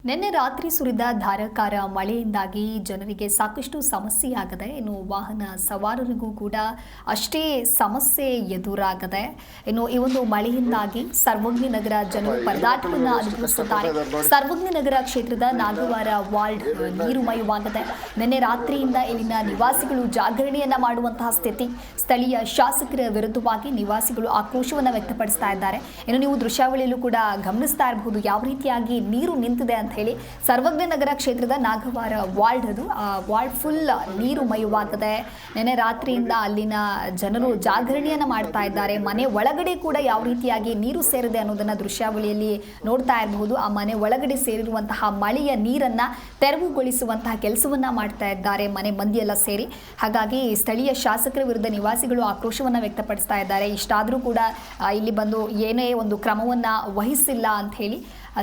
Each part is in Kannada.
ನಿನ್ನೆ ರಾತ್ರಿ ಸುರಿದ ಧಾರಾಕಾರ ಮಳೆಯಿಂದಾಗಿ ಜನರಿಗೆ ಸಾಕಷ್ಟು ಸಮಸ್ಯೆಯಾಗಿದೆ. ಇನ್ನು ವಾಹನ ಸವಾರರಿಗೂ ಕೂಡ ಅಷ್ಟೇ ಸಮಸ್ಯೆ ಎದುರಾಗಿದೆ. ಇನ್ನು ಈ ಒಂದು ಮಳೆಯಿಂದಾಗಿ ಸರ್ವಜ್ಞ ನಗರ ಜನರು ಪರದಾಟವನ್ನು ಅನುಭವಿಸುತ್ತಾರೆ. ಸರ್ವಜ್ಞ ನಗರ ಕ್ಷೇತ್ರದ ನಾಗವಾರ ವಾರ್ಡ್ ನೀರುಮಯವಾಗಿದೆ. ನಿನ್ನೆ ರಾತ್ರಿಯಿಂದ ಇಲ್ಲಿನ ನಿವಾಸಿಗಳು ಜಾಗರಣೆಯನ್ನ ಮಾಡುವಂತಹ ಸ್ಥಿತಿ. ಸ್ಥಳೀಯ ಶಾಸಕರ ವಿರುದ್ಧವಾಗಿ ನಿವಾಸಿಗಳು ಆಕ್ರೋಶವನ್ನು ವ್ಯಕ್ತಪಡಿಸ್ತಾ ಇದ್ದಾರೆ. ಇನ್ನು ನೀವು ದೃಶ್ಯಾವಳಿಯಲ್ಲೂ ಕೂಡ ಗಮನಿಸ್ತಾ ಇರಬಹುದು ಯಾವ ರೀತಿಯಾಗಿ ನೀರು ನಿಂತಿದೆ ಅಂತ ಹೇಳಿ. ಸರ್ವಜ್ಞ ನಗರ ಕ್ಷೇತ್ರದ ನಾಗವಾರ ವಾರ್ಡ್ ಅದು. ಆ ವಾರ್ಡ್ ಫುಲ್ ನೀರುಮಯವಾಗಿದೆ. ನಿನ್ನೆ ರಾತ್ರಿಯಿಂದ ಅಲ್ಲಿನ ಜನರು ಜಾಗರಣೆಯನ್ನ ಮಾಡ್ತಾ ಇದ್ದಾರೆ. ಮನೆ ಒಳಗಡೆ ಕೂಡ ಯಾವ ರೀತಿಯಾಗಿ ನೀರು ಸೇರಿದೆ ಅನ್ನೋದನ್ನ ದೃಶ್ಯಾವಳಿಯಲ್ಲಿ ನೋಡ್ತಾ ಇರಬಹುದು. ಆ ಮನೆ ಒಳಗಡೆ ಸೇರಿರುವಂತಹ ಮಳೆಯ ನೀರನ್ನ ತೆರವುಗೊಳಿಸುವಂತಹ ಕೆಲಸವನ್ನ ಮಾಡ್ತಾ ಇದ್ದಾರೆ ಮನೆ ಮಂದಿಯೆಲ್ಲ ಸೇರಿ. ಹಾಗಾಗಿ ಸ್ಥಳೀಯ ಶಾಸಕರ ವಿರುದ್ಧ ನಿವಾಸಿಗಳು ಆಕ್ರೋಶವನ್ನ ವ್ಯಕ್ತಪಡಿಸ್ತಾ ಇದ್ದಾರೆ. ಇಷ್ಟಾದರೂ ಕೂಡ ಇಲ್ಲಿ ಬಂದು ಏನೇ ಒಂದು ಕ್ರಮವನ್ನ ವಹಿಸಿಲ್ಲ ಅಂತ ಹೇಳಿ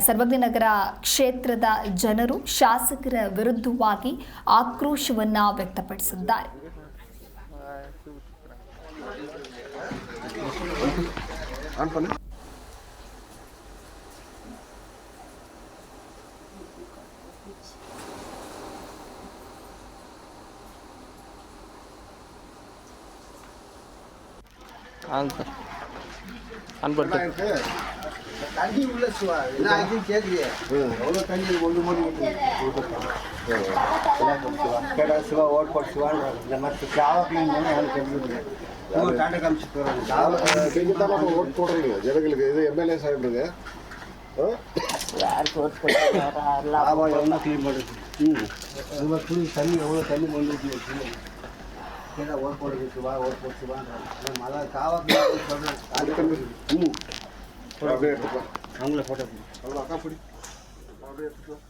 ಸರ್ವಜ್ಞ ನಗರ ಕ್ಷೇತ್ರದ ಜನರು ಶಾಸಕರ ವಿರುದ್ಧವಾಗಿ ಆಕ್ರೋಶವನ್ನ ವ್ಯಕ್ತಪಡಿಸಿದ್ದಾರೆ. தண்ணி உள்ள சுவா நான் இது கேக்குறியே எவ்வளவு தண்ணி ஒன்று மணி கேடா சுவா ஓட் போட்டு சுவா இந்த மாதிரி சாவ க்ளீன் பண்ணி எனக்கு தெரிஞ்சுது டாட்டா காமிச்சிட்டு வரோம் ஓட் போடுறீங்க ஜனங்களுக்கு. இது எம்எல்ஏ சாப்பிடுங்க யாருக்கு ஓட் போட்டு லாபம் எவ்வளோ க்ளீன் பண்ணுறது. அது மாதிரி துணி தண்ணி எவ்வளோ தண்ணி வந்துருக்கு கேடா ஓட் போடுறது சுவா ஓட் போட்டு சுவான்ற மழை காவா க்ளீன் சொல்கிறேன். அப்படியே எடுத்துக்கலாம். அவங்கள ஃபோட்டோ அவ்வளோ அக்கா பிடி அப்படியே எடுத்துக்கலாம்.